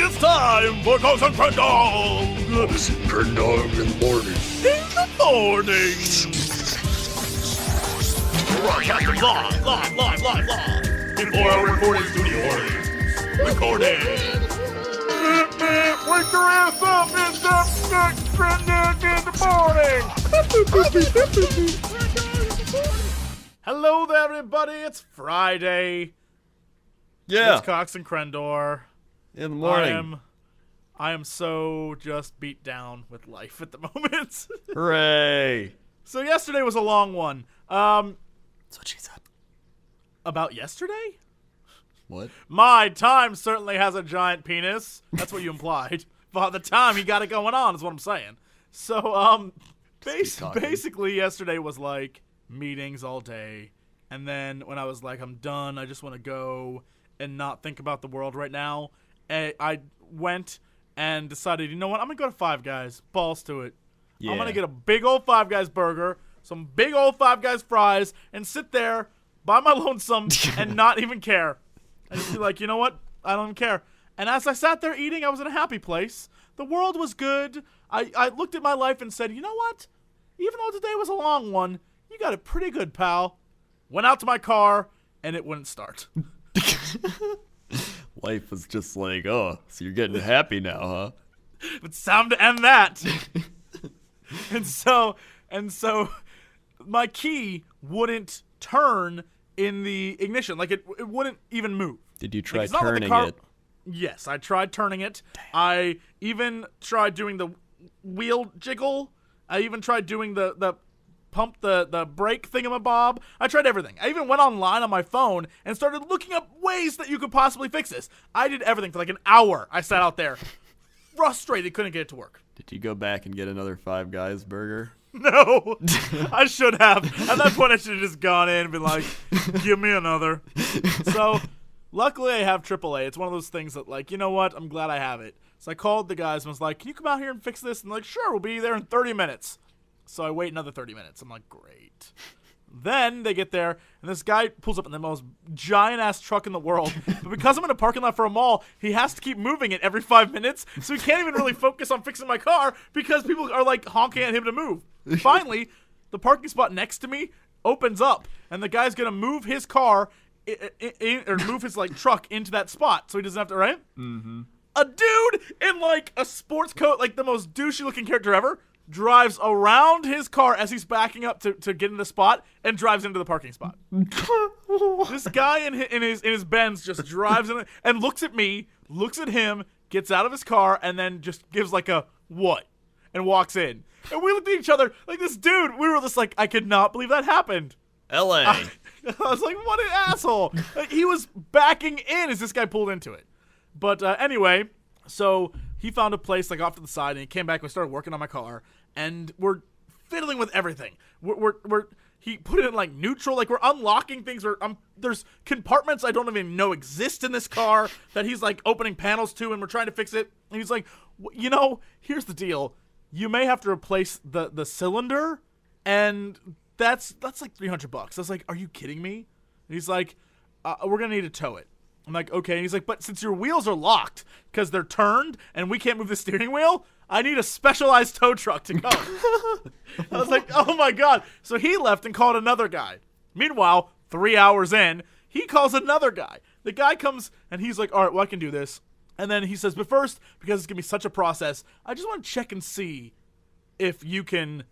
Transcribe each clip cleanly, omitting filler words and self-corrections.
It's time for Cox and Crendor. Cox and Crendor in the morning. In the morning. Broadcasting live. Before our recording studio audience. Recording. Wake your ass up. It's Crendor in the morning. Hello there, everybody. It's Friday. Yeah. It's Cox and Crendor. In the morning. I am so just beat down with life at the moment. Hooray. So yesterday was a long one. That's what she said. About yesterday? What? My time certainly has a giant penis. That's what you implied. By the time he got it going on is what I'm saying. So, basically yesterday was like meetings all day. And then when I was like, I'm done, I just want to go and not think about the world right now, I went and decided, you know what, I'm going to go to Five Guys. Balls to it. Yeah. I'm going to get a big old Five Guys burger, some big old Five Guys fries, and sit there by my lonesome and not even care. And just be like, you know what, I don't even care. And as I sat there eating, I was in a happy place. The world was good. I looked at my life and said, you know what, even though today was a long one, you got it pretty good, pal. Went out to my car, and it wouldn't start. Life was just like, oh, so you're getting happy now, huh? It's time to end that. and so my key wouldn't turn in the ignition. Like, it wouldn't even move. Did you try like, turning it? Yes, I tried turning it. Damn. I even tried doing the wheel jiggle. I even tried doing the pump the brake thingamabob. I tried everything. I even went online on my phone and started looking up ways that you could possibly fix this. I did everything for like an hour. I sat out there, frustrated, couldn't get it to work. Did you go back and get another Five Guys burger? No, I should have. At that point, I should have just gone in and been like, give me another. So, luckily, I have AAA. It's one of those things that, like, you know what? I'm glad I have it. So I called the guys and was like, can you come out here and fix this? And they're like, sure, we'll be there in 30 minutes. So I wait another 30 minutes. I'm like, great. Then they get there, and this guy pulls up in the most giant-ass truck in the world. But because I'm in a parking lot for a mall, he has to keep moving it every 5 minutes, so he can't even really focus on fixing my car because people are, like, honking at him to move. Finally, the parking spot next to me opens up, and the guy's going to move his car or move his, like, truck into that spot so he doesn't have to, right? Mm-hmm. A dude in, like, a sports coat, like the most douchey-looking character ever, drives around his car as he's backing up to get in the spot and drives into the parking spot. This guy in his Benz just drives in and looks at me, looks at him, gets out of his car, and then just gives like a what and walks in. And we looked at each other like, this dude, we were just like, I could not believe that happened. L.A. I was like, what an asshole. Like, he was backing in as this guy pulled into it. But anyway, so he found a place like off to the side, and he came back and we started working on my car, and we're fiddling with everything. He put it in like neutral, like we're unlocking things. There's compartments I don't even know exist in this car that he's like opening panels to, and we're trying to fix it. And he's like, you know, here's the deal. You may have to replace the cylinder, and that's like $300. I was like, are you kidding me? And he's like, we're gonna need to tow it. I'm like, okay. And he's like, but since your wheels are locked because they're turned and we can't move the steering wheel, I need a specialized tow truck to go. I was like, oh my God. So he left and called another guy. Meanwhile, 3 hours in, he calls another guy. The guy comes and he's like, all right, well, I can do this. And then he says, but first, because it's going to be such a process, I just want to check and see if you can,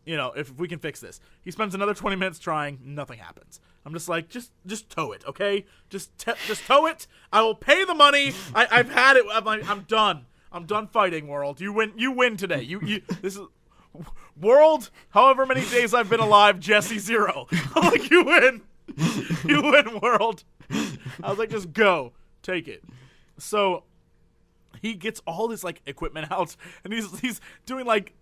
you know, if we can fix this. He spends another 20 minutes trying. Nothing happens. I'm just like, just tow it, okay? Just tow it. I will pay the money. I've had it. I'm done. I'm done fighting, world. You win today. You. This is world. However many days I've been alive, Jesse 0. I'm like, you win. You win, world. I was like, just go, take it. So he gets all this like equipment out, and he's doing like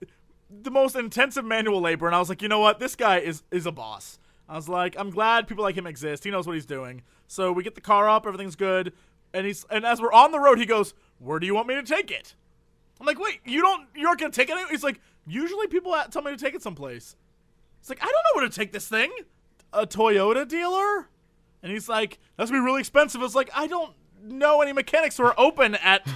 the most intensive manual labor. And I was like, you know what? This guy is a boss. I was like, I'm glad people like him exist. He knows what he's doing. So we get the car up, everything's good, and as we're on the road, he goes, where do you want me to take it? I'm like, wait, you aren't gonna take it anywhere? He's like, usually people tell me to take it someplace. It's like, I don't know where to take this thing. A Toyota dealer? And he's like, that's gonna be really expensive. It's like, I don't know any mechanics who are open at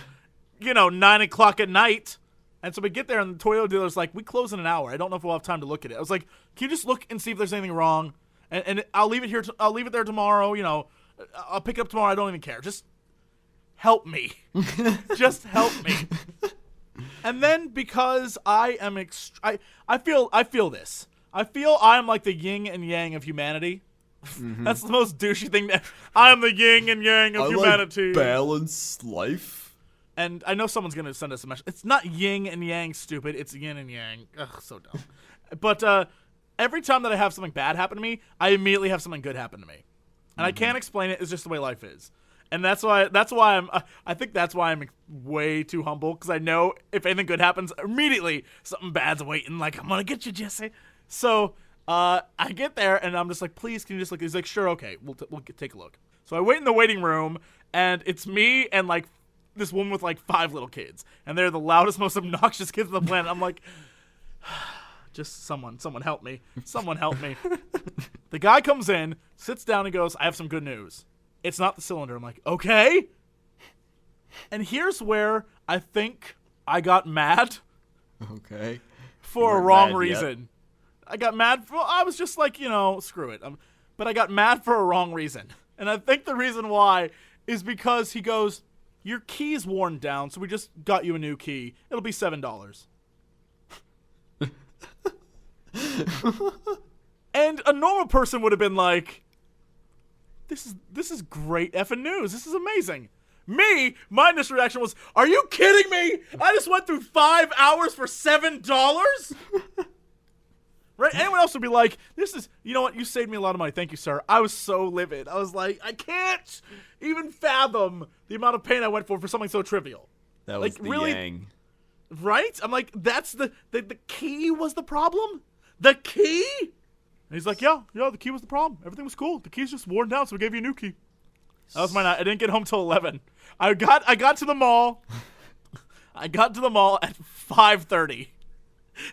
9 o'clock at night. And so we get there, and the Toyota dealer's like, we close in an hour. I don't know if we'll have time to look at it. I was like, can you just look and see if there's anything wrong? And I'll leave it here. I'll leave it there tomorrow. I'll pick it up tomorrow. I don't even care. Just help me. Just help me. And then because I am I feel this. I feel I'm like the yin and yang of humanity. Mm-hmm. That's the most douchey thing. I am the yin and yang of humanity. Like balanced life. And I know someone's going to send us a message. It's not yin and yang, stupid. It's yin and yang. Ugh, so dumb. But every time that I have something bad happen to me, I immediately have something good happen to me. And I can't explain it. It's just the way life is. And I think that's why I'm way too humble, because I know if anything good happens, immediately something bad's waiting. Like, I'm going to get you, Jesse. So I get there, and I'm just like, please, can you just look? He's like, sure, okay, we'll take a look. So I wait in the waiting room, and it's me and, like, this woman with, like, 5 little kids. And they're the loudest, most obnoxious kids on the planet. I'm like, just someone help me. Someone help me. The guy comes in, sits down, and goes, I have some good news. It's not the cylinder. I'm like, okay. And here's where I think I got mad. Okay. For a wrong reason. I got mad I was just like, screw it. But I got mad for a wrong reason. And I think the reason why is because he goes, your key's worn down, so we just got you a new key. It'll be $7. And a normal person would have been like, this is great effing news. This is amazing. Me, my initial reaction was, are you kidding me? I just went through 5 hours for $7? Right? Anyone else would be like, you know what? You saved me a lot of money. Thank you, sir. I was so livid. I was like, I can't even fathom the amount of pain I went for something so trivial. That was like, the really, yang. Right? I'm like, that's the key was the problem? The key? And he's like, yeah, the key was the problem. Everything was cool. The key's just worn down, so we gave you a new key. That was my night. I didn't get home till 11. I got to the mall. I got to the mall at 5:30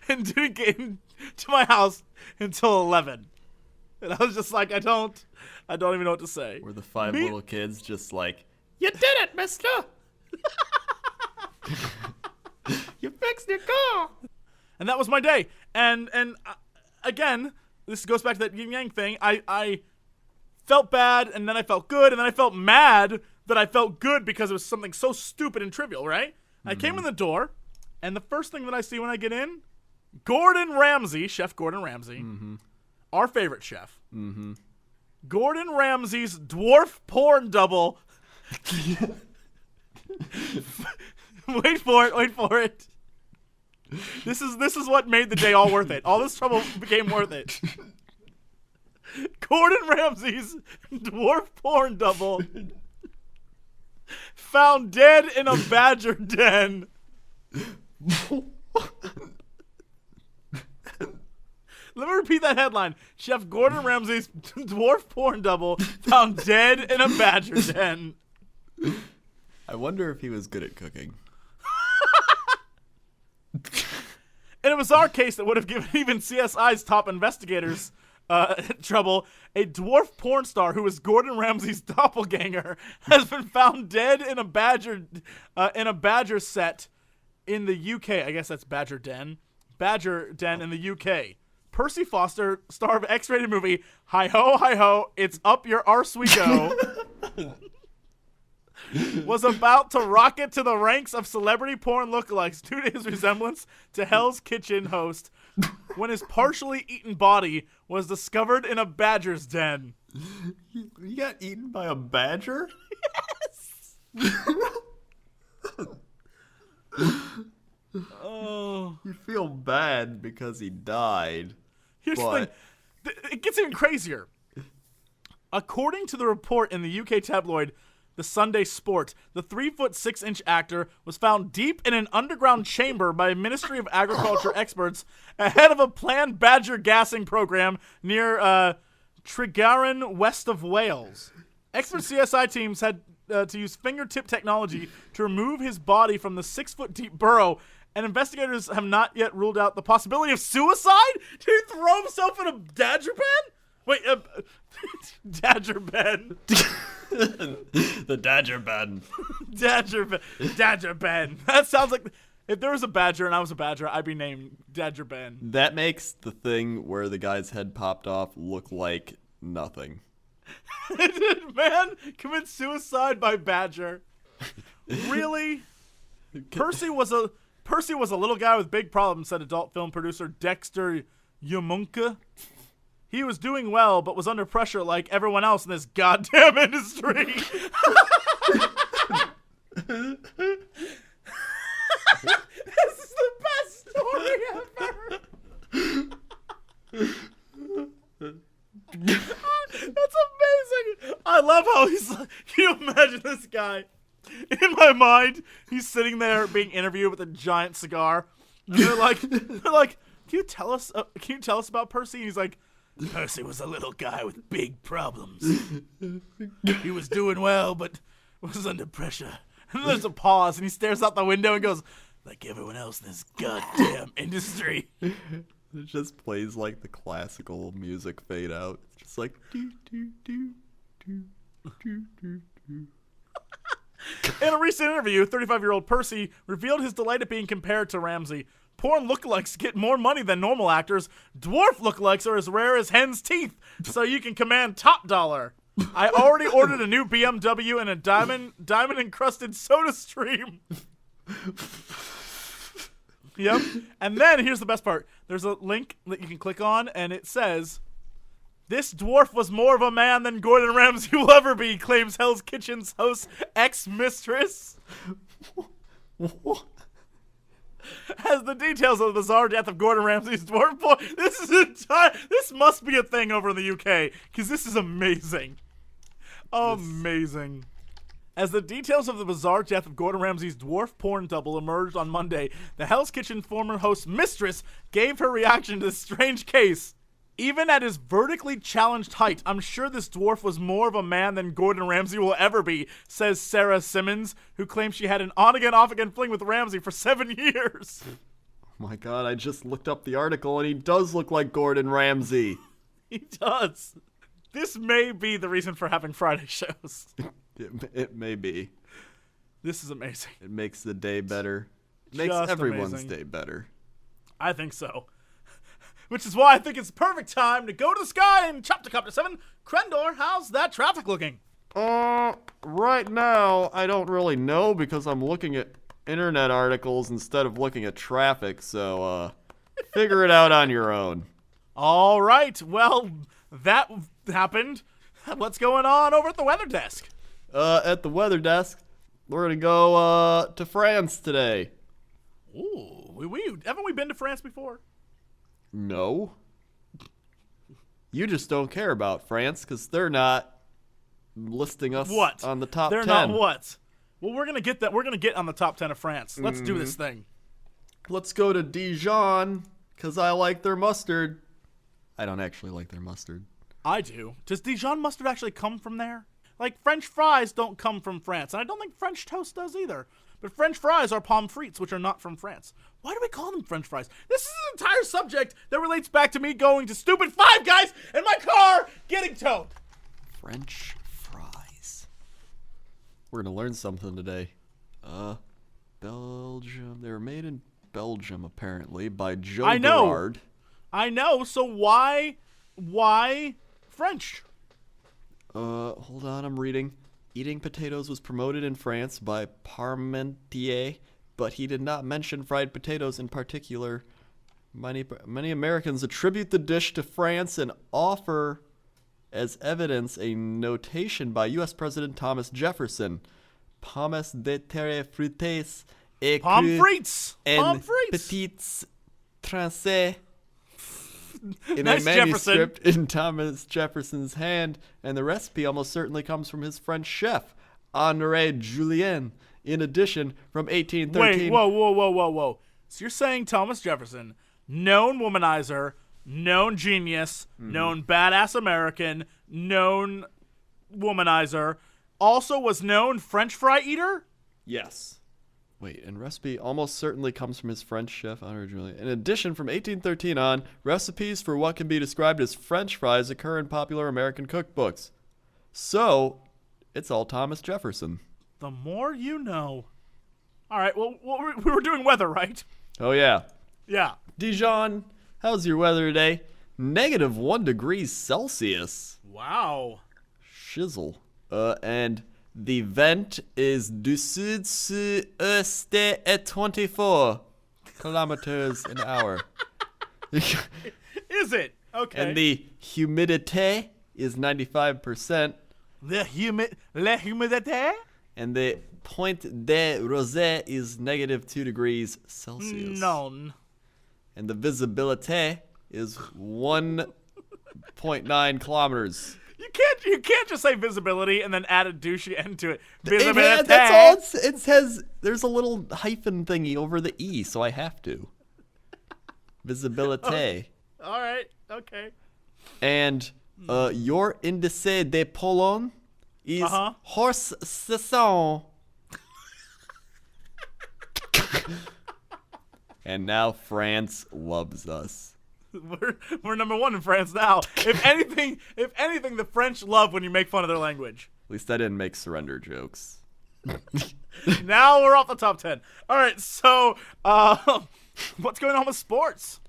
and didn't get to my house until 11. And I was just like, I don't even know what to say. Were the 5 little kids just like, you did it, mister. You fixed your car. And that was my day. And again, this goes back to that yin yang thing. I felt bad, and then I felt good, and then I felt mad that I felt good because it was something so stupid and trivial, right? Mm-hmm. I came in the door, and the first thing that I see when I get in, Chef Gordon Ramsay, our favorite chef. Mm-hmm. Gordon Ramsay's dwarf porn double. Wait for it. This is what made the day all worth it. All this trouble became worth it. Gordon Ramsay's dwarf porn double found dead in a badger den. Let me repeat that headline. Chef Gordon Ramsay's dwarf porn double found dead in a badger den. I wonder if he was good at cooking. And it was our case that would have given even CSI's top investigators trouble. A dwarf porn star who was Gordon Ramsay's doppelganger has been found dead in a badger set in the UK. I guess that's Badger Den in the UK. Percy Foster, star of X-rated movie Hi Ho, It's Up Your Arse We Go, was about to rocket to the ranks of celebrity porn lookalikes due to his resemblance to Hell's Kitchen host when his partially eaten body was discovered in a badger's den. You got eaten by a badger? Yes! Oh. You feel bad because he died. Here's the thing. It gets even crazier. According to the report in the UK tabloid The Sunday Sport, the 3'6" actor was found deep in an underground chamber by Ministry of Agriculture experts ahead of a planned badger gassing program near Tregaron, west of Wales. Expert CSI teams had to use fingertip technology to remove his body from the 6-foot-deep burrow, and investigators have not yet ruled out the possibility of suicide? Did he throw himself in a badger pen? Wait, Dadger Ben. The Dadger Ben. Dadger Ben. That sounds like if there was a badger and I was a badger, I'd be named Dadger Ben. That makes the thing where the guy's head popped off look like nothing. Man commits suicide by badger. Really? Percy was a little guy with big problems, said adult film producer Dexter Yamunka. He was doing well, but was under pressure like everyone else in this goddamn industry. This is the best story ever. That's amazing. I love how he's like, can you imagine this guy? In my mind, he's sitting there being interviewed with a giant cigar. And they're like, can you tell us about Percy? And he's like, Percy was a little guy with big problems. He was doing well, but was under pressure. And there's a pause, and he stares out the window and goes, like everyone else in this goddamn industry. It just plays like the classical music fade out. It's just like do do do do do do do. In a recent interview, 35-year-old Percy revealed his delight at being compared to Ramsey. Porn lookalikes get more money than normal actors. Dwarf lookalikes are as rare as hen's teeth, so you can command top dollar. I already ordered a new BMW and a diamond-encrusted soda stream. Yep. And then, here's the best part. There's a link that you can click on, and it says, this dwarf was more of a man than Gordon Ramsay will ever be, claims Hell's Kitchen's host ex-mistress. As the details of the bizarre death of Gordon Ramsay's dwarf boy. This must be a thing over in the UK, because this is amazing. Amazing. As the details of the bizarre death of Gordon Ramsay's dwarf porn double emerged on Monday, the Hell's Kitchen former host's mistress gave her reaction to this strange case. Even at his vertically challenged height, I'm sure this dwarf was more of a man than Gordon Ramsay will ever be, says Sarah Simmons, who claims she had an on-again, off-again fling with Ramsay for 7 years. Oh my god, I just looked up the article and he does look like Gordon Ramsay. He does. This may be the reason for having Friday shows. It may be. This is amazing. It makes the day better. It makes everyone's day better. I think so. Which is why I think it's the perfect time to go to the sky and chop to Copter 7. Crendor, how's that traffic looking? Right now, I don't really know because I'm looking at internet articles instead of looking at traffic, so, figure it out on your own. All right, well, that happened. What's going on over at the weather desk? At the weather desk, we're gonna go, to France today. Ooh, haven't we been to France before? No. You just don't care about France because they're not listing us on the top 10. They're not what? Well, we're gonna get that. We're gonna get on the top 10 of France. Let's do this thing. Let's go to Dijon because I like their mustard. I don't actually like their mustard. I do. Does Dijon mustard actually come from there? Like, French fries don't come from France, and I don't think French toast does either. But French fries are pommes frites, which are not from France. Why do we call them French fries? This is an entire subject that relates back to me going to stupid Five Guys and my car getting towed. French fries. We're going to learn something today. Belgium. They were made in Belgium, apparently, by Joe Gerard. I know. So why French? Hold on, I'm reading. Eating potatoes was promoted in France by Parmentier, but he did not mention fried potatoes in particular. Many Americans attribute the dish to France and offer as evidence a notation by U.S. President Thomas Jefferson. Pommes de terre fruites et frites en petites tranches. In nice, a manuscript Jefferson. In Thomas Jefferson's hand, and the recipe almost certainly comes from his French chef, Honoré Julien. In addition, from 1813... Wait, whoa. So you're saying Thomas Jefferson, known womanizer, known genius, known badass American, known womanizer, also was known French fry eater? Yes. Wait, and recipe almost certainly comes from his French chef, originally. In addition, from 1813 on, recipes for what can be described as French fries occur in popular American cookbooks. So, it's all Thomas Jefferson. The more you know. All right, well, we were doing weather, right? Oh, yeah. Yeah. Dijon, how's your weather today? -1 degrees Celsius. Wow. Shizzle. And the vent is du sud-sud-est at 24 kilometers an hour. Is it? Okay. And the humidité is 95%. La humidité? And the point de rosée is -2 degrees Celsius. None. And the visibilité is 1.9 kilometers. You can't just say visibility and then add a douchey end to it. Visibility. That's all it says. There's a little hyphen thingy over the E, so I have to. Visibilité. All right. Okay. And your indice de Polon is horse saison. And now France loves us. We're number 1 in France now. If anything, the French love when you make fun of their language. At least I didn't make surrender jokes. Now we're off the top 10. All right, so what's going on with sports?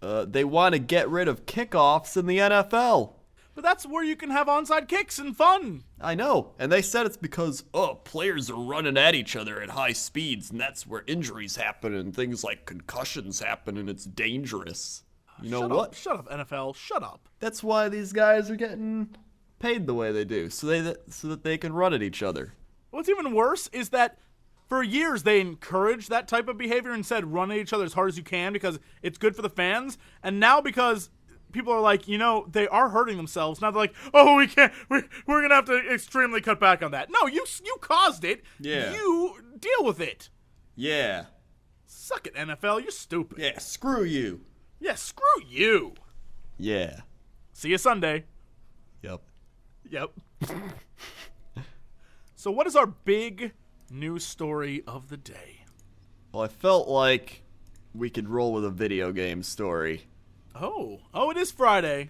They want to get rid of kickoffs in the NFL. But that's where you can have onside kicks and fun. I know, and they said it's because, players are running at each other at high speeds, and that's where injuries happen and things like concussions happen, and it's dangerous. You know what? Shut up, NFL. Shut up. That's why these guys are getting paid the way they do, so that they can run at each other. What's even worse is that for years they encouraged that type of behavior and said run at each other as hard as you can because it's good for the fans. And now because people are like, they are hurting themselves. Now they're like, oh, we can't. We're gonna have to extremely cut back on that. No, you caused it. Yeah. You deal with it. Yeah. Suck it, NFL. You're stupid. Yeah. Screw you. Yeah. Screw you. Yeah. See you Sunday. Yep. So what is our big news story of the day? Well, I felt like we could roll with a video game story. Oh, it is Friday.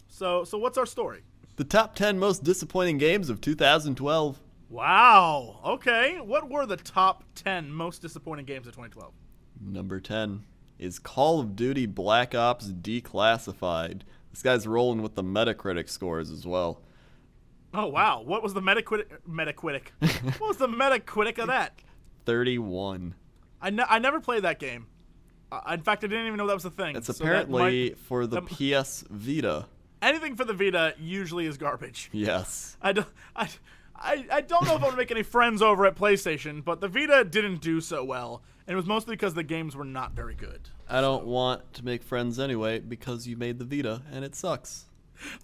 So what's our story? The top 10 most disappointing games of 2012. Wow. Okay. What were the top 10 most disappointing games of 2012? Number 10 is Call of Duty Black Ops Declassified. This guy's rolling with the Metacritic scores as well. Oh, wow. What was the Metacritic? What was the Metacritic of that? 31. I never played that game. In fact, I didn't even know that was a thing. It's apparently for the PS Vita. Anything for the Vita usually is garbage. Yes. I don't know if I would make any friends over at PlayStation, but the Vita didn't do so well, and it was mostly because the games were not very good. I don't want to make friends anyway because you made the Vita, and it sucks.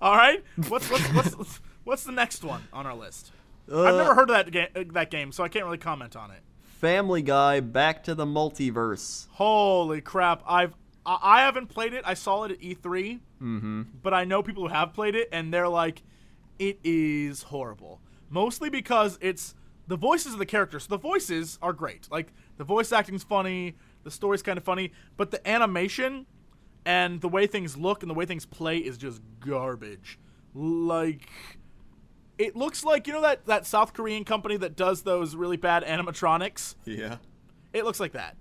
All right. What's the next one on our list? I've never heard of that game, so I can't really comment on it. Family Guy Back to the Multiverse. Holy crap! I haven't played it. I saw it at E3, but I know people who have played it, and they're like, it is horrible. Mostly because it's the voices of the characters. So the voices are great. Like, the voice acting's funny, the story's kind of funny, but the animation and the way things look and the way things play is just garbage. Like, it looks like, that South Korean company that does those really bad animatronics? Yeah. It looks like that.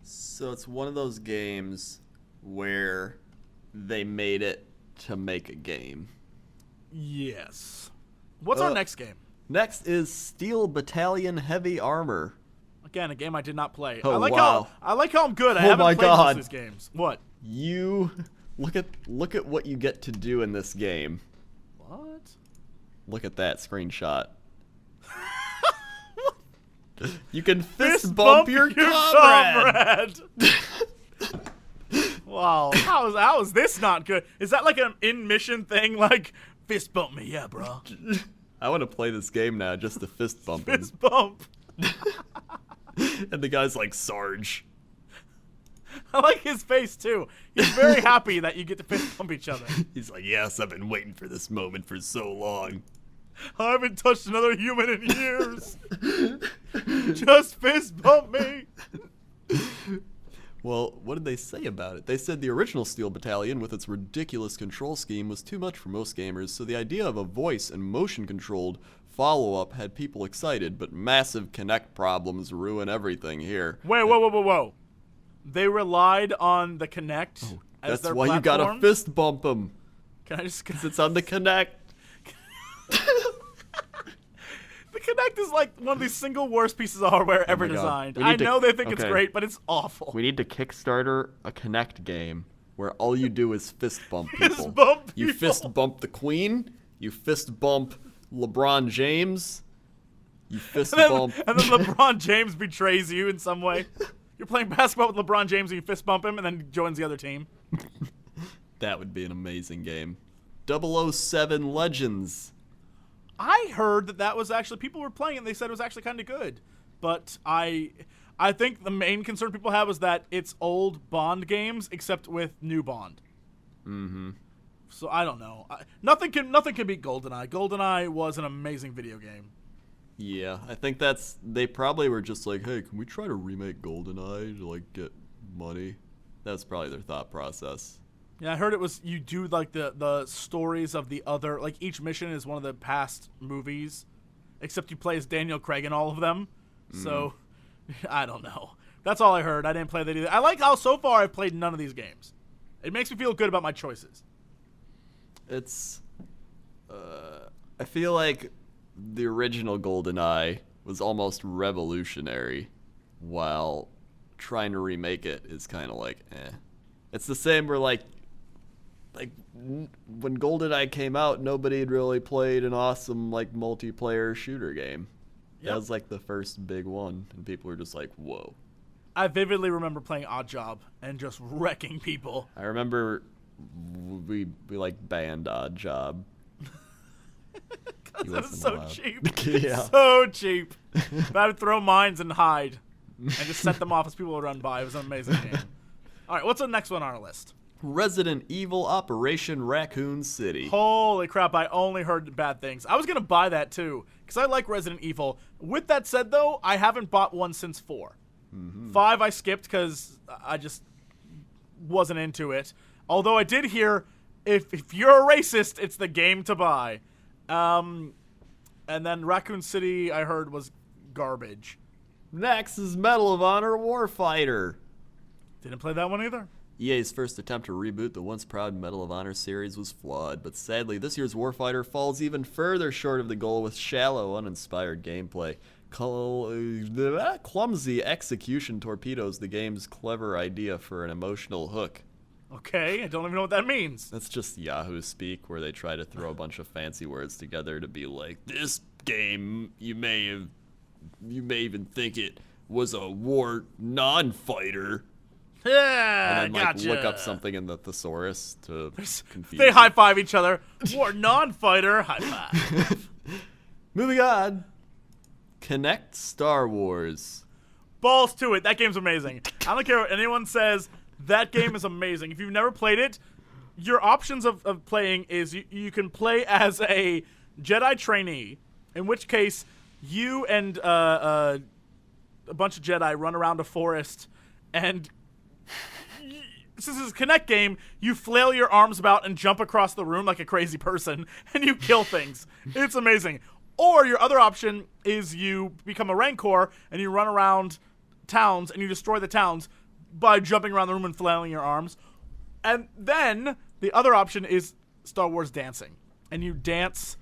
So it's one of those games where they made it to make a game. Yes. What's our next game? Next is Steel Battalion Heavy Armor. Again, a game I did not play. Oh, I like wow. how I'm good. I haven't played most of these games. What? You look at what you get to do in this game. What? Look at that screenshot. You can fist bump your comrade. Wow, how is this not good? Is that like an in-mission thing? Like, fist bump me, yeah, bro. I want to play this game now just to fist bump him. Fist bump. And the guy's like, Sarge. I like his face, too. He's very happy that you get to fist bump each other. He's like, yes, I've been waiting for this moment for so long. I haven't touched another human in years. Just fist bump me. Well, what did they say about it? They said the original Steel Battalion, with its ridiculous control scheme, was too much for most gamers, so the idea of a voice and motion-controlled follow-up had people excited, but massive Kinect problems ruin everything here. Whoa. They relied on the Kinect as their That's why you platform? gotta fist bump them. Can I just... Because it's on the Kinect. The Kinect is like one of the single worst pieces of hardware ever my God. designed. We need I to- know they think it's okay. great, but it's awful. We need to Kickstarter a Kinect game where all you do is fist bump people. Fist bump You people. fist bump the Queen. You fist bump LeBron James. You fist bump. And then LeBron James betrays you in some way. You're playing basketball with LeBron James and you fist bump him and then joins the other team. That would be an amazing game. 007 Legends. I heard that was actually, people were playing it and they said it was actually kind of good. But I think the main concern people have is that it's old Bond games except with new Bond. Mm-hmm. So I don't know. Nothing can beat GoldenEye. GoldenEye was an amazing video game. Yeah, I think they probably were just like, hey, can we try to remake GoldenEye to like get money? That's probably their thought process. Yeah, I heard it was you do like the stories of the other, like each mission is one of the past movies, except you play as Daniel Craig in all of them. So I don't know. That's all I heard. I didn't play that either. I like how so far I've played none of these games. It makes me feel good about my choices. It's, I feel like the original GoldenEye was almost revolutionary, while trying to remake it is kind of like, eh. It's the same where like when GoldenEye came out, nobody had really played an awesome like multiplayer shooter game. Yep. That was like the first big one, and people were just like, whoa. I vividly remember playing Oddjob and just wrecking people. I remember we like banned Oddjob. Because it was so cheap. Yeah. So cheap. But I would throw mines and hide and just set them off as people would run by. It was an amazing game. All right, what's the next one on our list? Resident Evil Operation Raccoon City. Holy crap, I only heard bad things. I was going to buy that too, because I like Resident Evil. With that said, though, I haven't bought one since 4. 5 I skipped because I just wasn't into it. Although I did hear, if you're a racist, it's the game to buy. And then Raccoon City, I heard, was garbage. Next is Medal of Honor Warfighter. Didn't play that one either. EA's first attempt to reboot the once proud Medal of Honor series was flawed, but sadly this year's Warfighter falls even further short of the goal with shallow, uninspired gameplay. Clumsy execution torpedoes the game's clever idea for an emotional hook. Okay, I don't even know what that means. That's just Yahoo speak, where they try to throw a bunch of fancy words together to be like, this game, you may even think it was a war non-fighter. Yeah, And then, like, gotcha. look up something in the thesaurus to confuse They you. high-five each other. War non-fighter, high-five. Moving on. Connect Star Wars. Balls to it. That game's amazing. I don't care what anyone says. That game is amazing. If you've never played it, your options of playing is you can play as a Jedi trainee, in which case you and a bunch of Jedi run around a forest, and since this is a Kinect game, you flail your arms about and jump across the room like a crazy person, and you kill things. It's amazing. Or your other option is you become a Rancor, and you run around towns, and you destroy the towns by jumping around the room and flailing your arms. And then the other option is Star Wars dancing, and you dance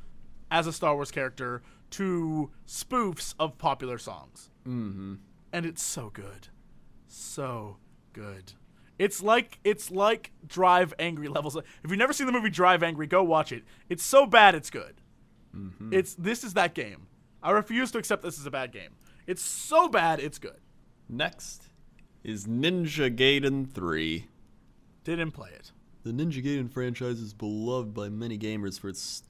as a Star Wars character to spoofs of popular songs. Mm-hmm. And it's so good. So good. It's like Drive Angry levels. If you've never seen the movie Drive Angry, go watch it. It's so bad it's good. Mm-hmm. This is that game. I refuse to accept this as a bad game. It's so bad it's good. Next is Ninja Gaiden 3. Didn't play it. The Ninja Gaiden franchise is beloved by many gamers for its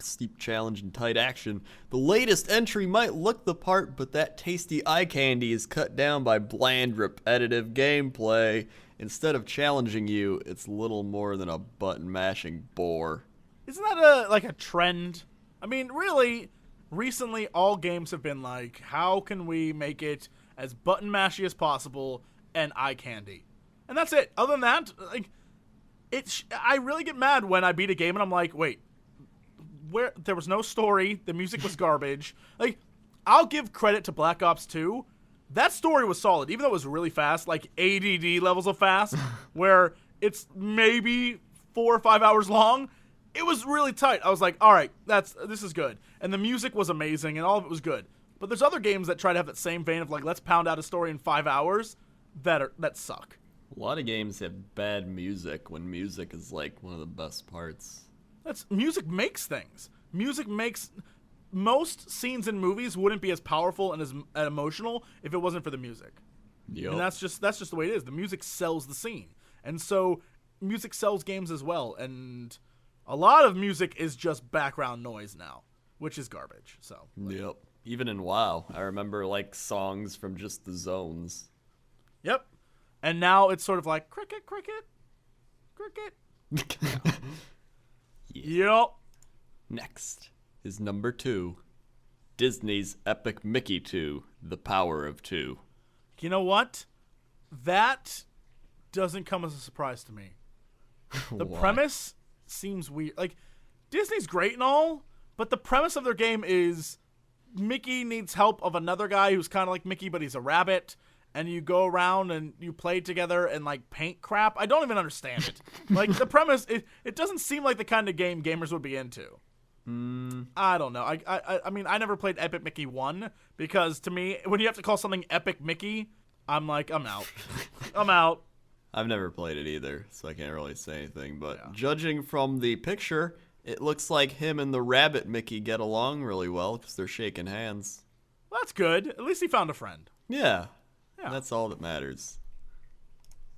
steep challenge and tight action. The latest entry might look the part, but that tasty eye candy is cut down by bland, repetitive gameplay. Instead of challenging you, it's little more than a button-mashing bore. Isn't that like a trend? I mean, really, recently all games have been like, how can we make it as button mashy as possible and eye candy. And that's it. Other than that, like, I really get mad when I beat a game and I'm like, wait, where there was no story, the music was garbage. Like, I'll give credit to Black Ops 2. That story was solid, even though it was really fast, like ADD levels of fast, where it's maybe 4 or 5 hours long. It was really tight. I was like, all right, this is good. And the music was amazing, and all of it was good. But there's other games that try to have that same vein of like, let's pound out a story in 5 hours that suck. A lot of games have bad music when music is like one of the best parts. Music makes things. Music makes most scenes in movies wouldn't be as powerful and as emotional if it wasn't for the music. Yep. And that's just the way it is. The music sells the scene. And so music sells games as well. And a lot of music is just background noise now, which is garbage. So yep. Even in WoW, I remember like songs from just the zones. Yep. And now it's sort of like cricket. Yep. Next is number 2. Disney's Epic Mickey 2, The Power of Two. You know what? That doesn't come as a surprise to me. The premise seems weird. Like, Disney's great and all, but the premise of their game is Mickey needs help of another guy who's kind of like Mickey, but he's a rabbit. And you go around and you play together and, like, paint crap. I don't even understand it. Like, the premise, it doesn't seem like the kind of game gamers would be into. I don't know. I mean, I never played Epic Mickey 1 because, to me, when you have to call something Epic Mickey, I'm like, I'm out. I'm out. I've never played it either, so I can't really say anything. But Yeah. Judging from the picture, it looks like him and the rabbit Mickey get along really well because they're shaking hands. Well, that's good. At least he found a friend. Yeah. Yeah. That's all that matters.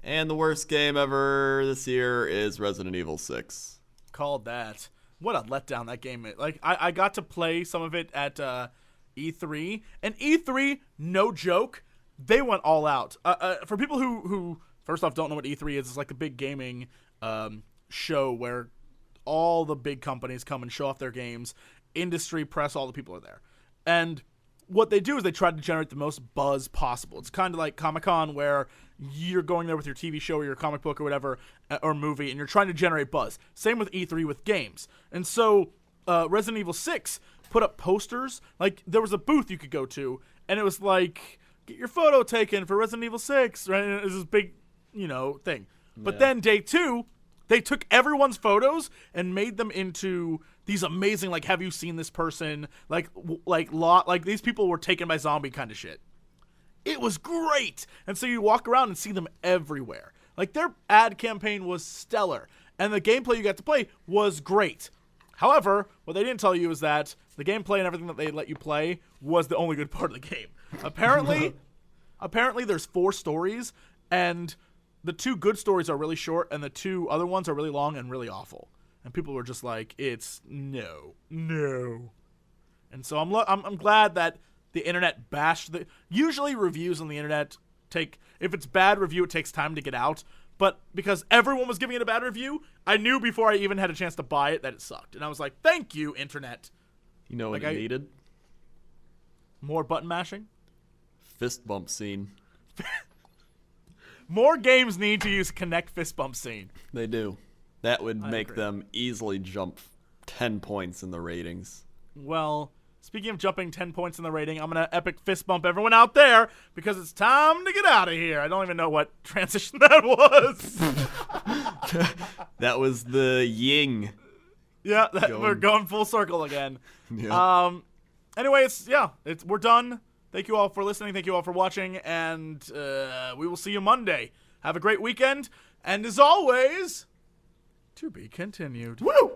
And the worst game ever this year is Resident Evil 6. Called that. What a letdown that game is. Like, I got to play some of it at E3. And E3, no joke, they went all out. For people who first off don't know what E3 is, it's like the big gaming show where all the big companies come and show off their games. Industry, press, all the people are there. And what they do is they try to generate the most buzz possible. It's kind of like Comic-Con where you're going there with your TV show or your comic book or whatever, or movie, and you're trying to generate buzz. Same with E3 with games. And so Resident Evil 6 put up posters. Like, there was a booth you could go to, and it was like, get your photo taken for Resident Evil 6, right? And it was this big, thing. But then day 2, they took everyone's photos and made them into these amazing, like, have you seen this person? Like these people were taken by zombie kind of shit. It was great. And so you walk around and see them everywhere. Like, their ad campaign was stellar. And the gameplay you got to play was great. However, what they didn't tell you is that the gameplay and everything that they let you play was the only good part of the game. Apparently there's 4 stories, and the 2 good stories are really short, and the 2 other ones are really long and really awful. And people were just like, it's no. And so I'm glad that the internet bashed usually reviews on the internet if it's bad review, it takes time to get out. But because everyone was giving it a bad review, I knew before I even had a chance to buy it that it sucked. And I was like, thank you, internet. You know what it needed? More button mashing? Fist bump scene. More games need to use Connect fist bump scene. They do. That would I make agree. them easily jump 10 points in the ratings. Well, speaking of jumping 10 points in the rating, I'm going to epic fist bump everyone out there because it's time to get out of here. I don't even know what transition that was. That was the ying. Yeah, we're going full circle again. Yeah. Anyway, we're done. Thank you all for listening. Thank you all for watching. And we will see you Monday. Have a great weekend. And as always, to be continued. Woo!